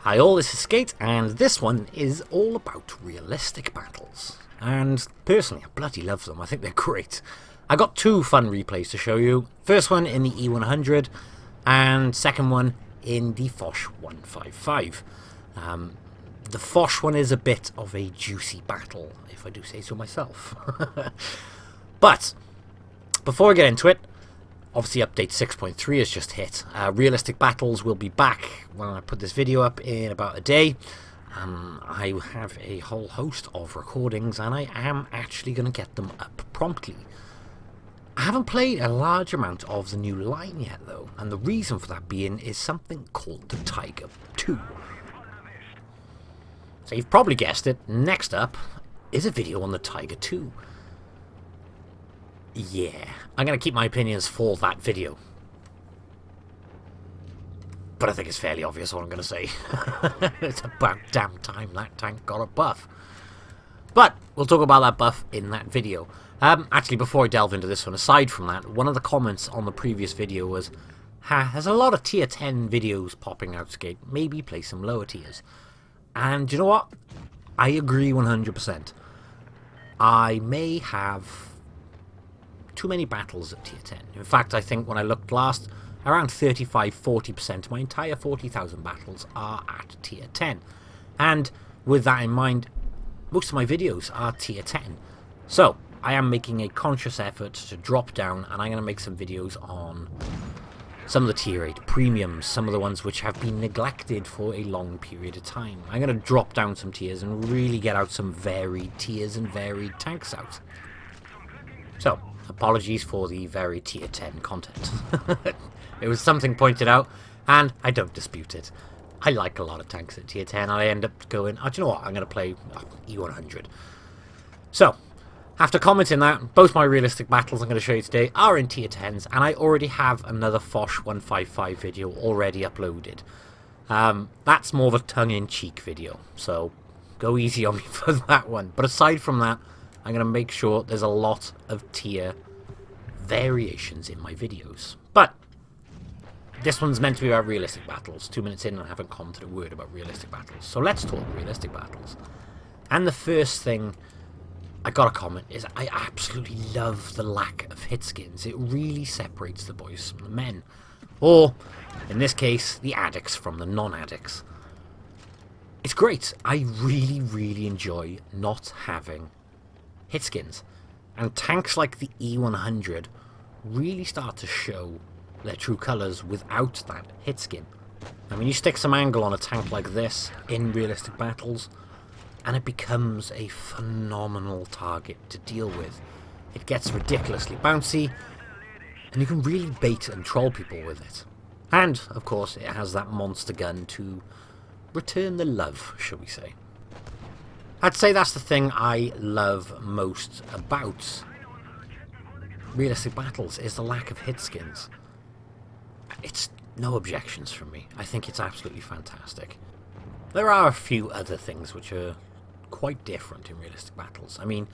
Hi all, this is Skate, and this one is all about realistic battles. And personally, I bloody love them. I think they're great. I got two fun replays to show you. First one in the E-100, and second one in the Foch 155. The Foch one is a bit of a juicy battle, if I do say so myself. But before I get into it, obviously update 6.3 has just hit. Realistic battles will be back when I put this video up in about a day. I have a whole host of recordings and I am actually going to get them up promptly. I haven't played a large amount of the new line yet though, and the reason for that being is something called the Tiger 2. So you've probably guessed it, next up is a video on the Tiger 2. Yeah, I'm going to keep my opinions for that video. But I think it's fairly obvious what I'm going to say. It's about damn time that tank got a buff. But we'll talk about that buff in that video. Actually, before I delve into this one, aside from that, one of the comments on the previous video was, there's a lot of tier 10 videos popping out, Skate. Maybe play some lower tiers. And you know what? I agree 100%. I may have too many battles at tier 10. In fact, I think when I looked last, around 35-40% of my entire 40,000 battles are at tier 10. And with that in mind, most of my videos are tier 10. So, I am making a conscious effort to drop down, and I'm going to make some videos on some of the tier 8 premiums, some of the ones which have been neglected for a long period of time. I'm going to drop down some tiers and really get out some varied tiers and varied tanks out. So, apologies for the very tier 10 content. It was something pointed out, and I don't dispute it. I like a lot of tanks at tier 10, and I end up going, oh, do you know what, I'm going to play E-100. So, after commenting that, both my realistic battles I'm going to show you today are in tier 10s, and I already have another Foch 155 video already uploaded. That's more of a tongue-in-cheek video, so go easy on me for that one. But aside from that, I'm going to make sure there's a lot of tier variations in my videos. But this one's meant to be about realistic battles. 2 minutes in and I haven't commented a word about realistic battles. So let's talk realistic battles. And the first thing I got a comment is I absolutely love the lack of hit skins. It really separates the boys from the men. Or, in this case, the addicts from the non-addicts. It's great. I really, really enjoy not having hit skins. And tanks like the E-100 really start to show their true colours without that hit skin. I mean, you stick some angle on a tank like this in realistic battles, and it becomes a phenomenal target to deal with. It gets ridiculously bouncy, and you can really bait and troll people with it. And, of course, it has that monster gun to return the love, shall we say. I'd say that's the thing I love most about realistic battles, is the lack of hit skins. It's no objections from me. I think it's absolutely fantastic. There are a few other things which are quite different in realistic battles. I mean,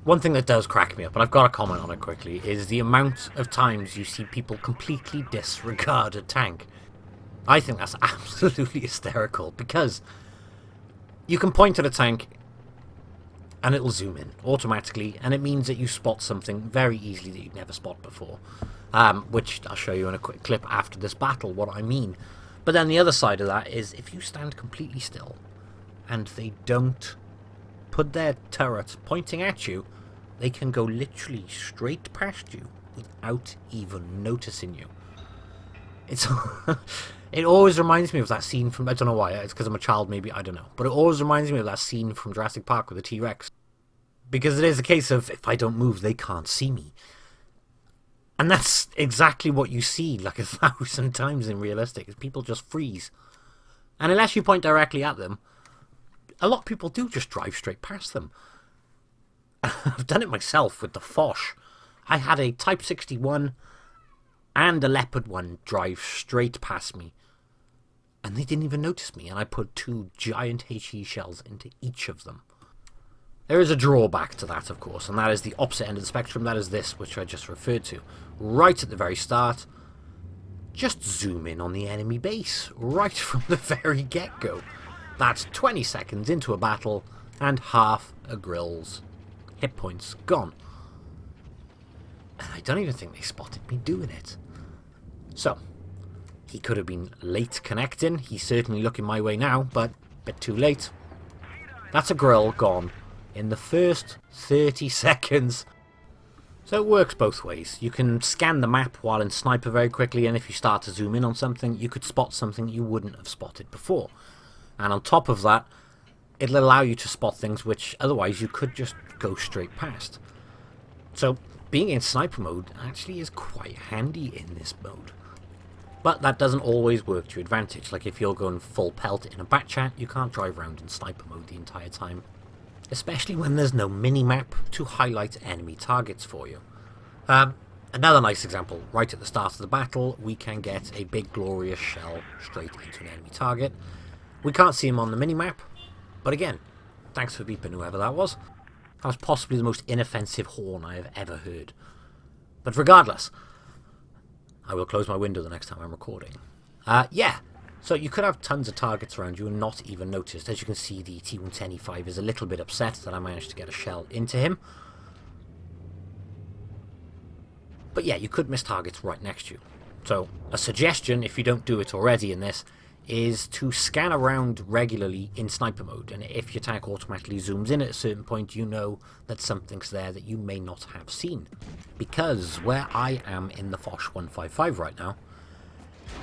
one thing that does crack me up, and I've got to comment on it quickly, is the amount of times you see people completely disregard a tank. I think that's absolutely hysterical, because you can point at a tank and it'll zoom in automatically, and it means that you spot something very easily that you'd never spot before, which I'll show you in a quick clip after this battle what I mean. But then the other side of that is, if you stand completely still and they don't put their turret pointing at you, they can go literally straight past you without even noticing you. It's it always reminds me of that scene from, I don't know why, it's because I'm a child maybe, I don't know, but it always reminds me of that scene from Jurassic Park with the T-Rex, because it is a case of, if I don't move, they can't see me. And that's exactly what you see like 1,000 times in realistic, is people just freeze. And unless you point directly at them, a lot of people do just drive straight past them. I've done it myself with the Foch. I had a Type 61 and a Leopard one drive straight past me, and they didn't even notice me, and I put 2 giant HE shells into each of them. There is a drawback to that, of course, and that is the opposite end of the spectrum. That is this, which I just referred to. Right at the very start, just zoom in on the enemy base right from the very get-go. That's 20 seconds into a battle and half a grill's hit points gone. And I don't even think they spotted me doing it. So, he could have been late connecting. He's certainly looking my way now, but a bit too late. That's a grill gone in the first 30 seconds. So it works both ways. You can scan the map while in sniper very quickly, and if you start to zoom in on something, you could spot something you wouldn't have spotted before. And on top of that, it'll allow you to spot things which otherwise you could just go straight past. So being in sniper mode actually is quite handy in this mode. But that doesn't always work to your advantage. Like if you're going full pelt in a bat chat, you can't drive around in sniper mode the entire time. Especially when there's no mini-map to highlight enemy targets for you. Another nice example, right at the start of the battle, we can get a big glorious shell straight into an enemy target. We can't see him on the mini-map, but again, thanks for beeping whoever that was. That was possibly the most inoffensive horn I have ever heard. But regardless, I will close my window the next time I'm recording. Yeah. So you could have tons of targets around you and not even noticed. As you can see, the T-110E5 is a little bit upset that I managed to get a shell into him. But yeah, you could miss targets right next to you. So a suggestion, if you don't do it already in this, is to scan around regularly in sniper mode. And if your tank automatically zooms in at a certain point, you know that something's there that you may not have seen. Because where I am in the Foch 155 right now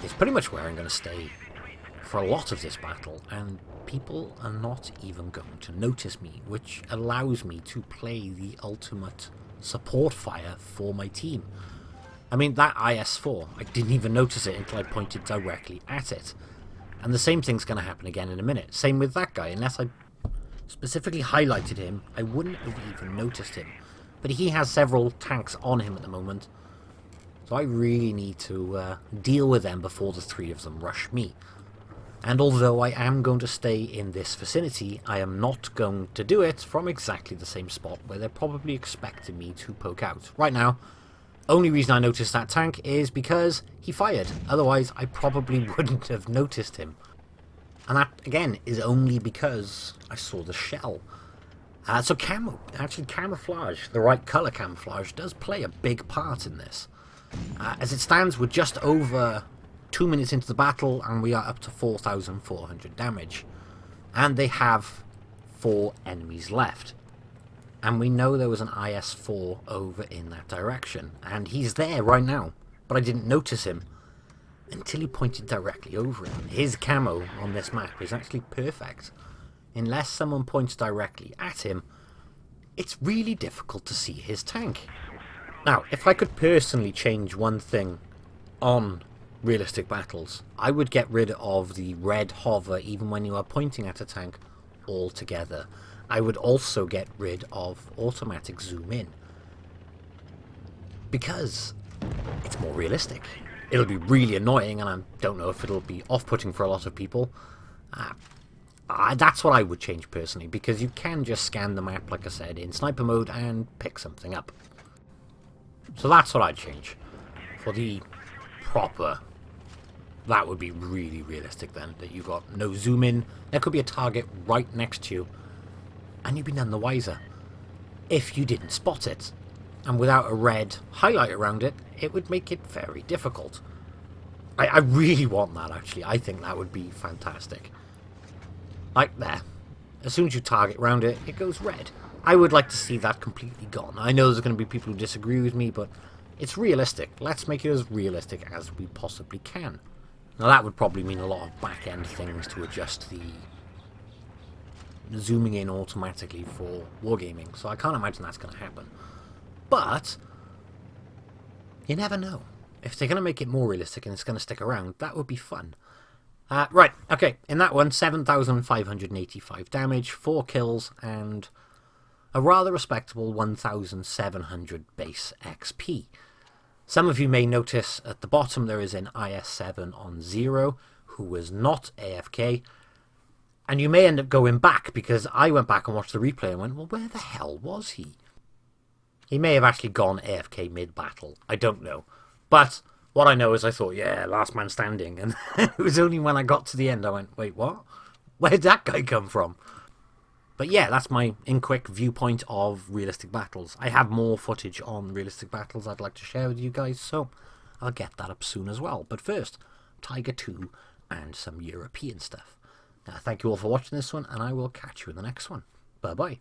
is pretty much where I'm going to stay for a lot of this battle, and people are not even going to notice me, which allows me to play the ultimate support fire for my team. I mean, that IS-4, I didn't even notice it until I pointed directly at it. And the same thing's going to happen again in a minute. Same with that guy. Unless I specifically highlighted him, I wouldn't have even noticed him. But he has several tanks on him at the moment, so I really need to deal with them before the three of them rush me. And although I am going to stay in this vicinity, I am not going to do it from exactly the same spot where they're probably expecting me to poke out. Right now, only reason I noticed that tank is because he fired. Otherwise, I probably wouldn't have noticed him. And that, again, is only because I saw the shell. So camouflage, the right colour camouflage, does play a big part in this. As it stands, we're just over 2 minutes into the battle, and we are up to 4,400 damage. And they have 4 enemies left. And we know there was an IS-4 over in that direction. And he's there right now. But I didn't notice him until he pointed directly over him. His camo on this map is actually perfect. Unless someone points directly at him, it's really difficult to see his tank. Now, if I could personally change one thing on realistic battles, I would get rid of the red hover even when you are pointing at a tank altogether. I would also get rid of automatic zoom in, because it's more realistic. It'll be really annoying, and I don't know if it'll be off-putting for a lot of people. That's what I would change personally, because you can just scan the map, like I said, in sniper mode and pick something up. So that's what I'd change. For the proper, that would be really realistic then, that you got no zoom in. There could be a target right next to you, and you'd be none the wiser if you didn't spot it. And without a red highlight around it, it would make it very difficult. I really want that, actually. I think that would be fantastic. Like there. As soon as you target around it, it goes red. I would like to see that completely gone. I know there's going to be people who disagree with me, but it's realistic. Let's make it as realistic as we possibly can. Now that would probably mean a lot of back-end things to adjust the zooming in automatically for wargaming, so I can't imagine that's going to happen. But you never know. If they're going to make it more realistic and it's going to stick around, that would be fun. Right, okay, in that one, 7,585 damage, 4 kills, and a rather respectable 1,700 base XP. Some of you may notice at the bottom there is an IS-7 on 0, who was not AFK, and you may end up going back, because I went back and watched the replay and went, well, where the hell was he? He may have actually gone AFK mid-battle, I don't know. But What I know is I thought, yeah, last man standing, and it was only when I got to the end I went, wait, what? Where'd that guy come from? But yeah, that's my quick viewpoint of realistic battles. I have more footage on realistic battles I'd like to share with you guys, so I'll get that up soon as well. But first, Tiger 2 and some European stuff. Now, thank you all for watching this one, and I will catch you in the next one. Bye-bye.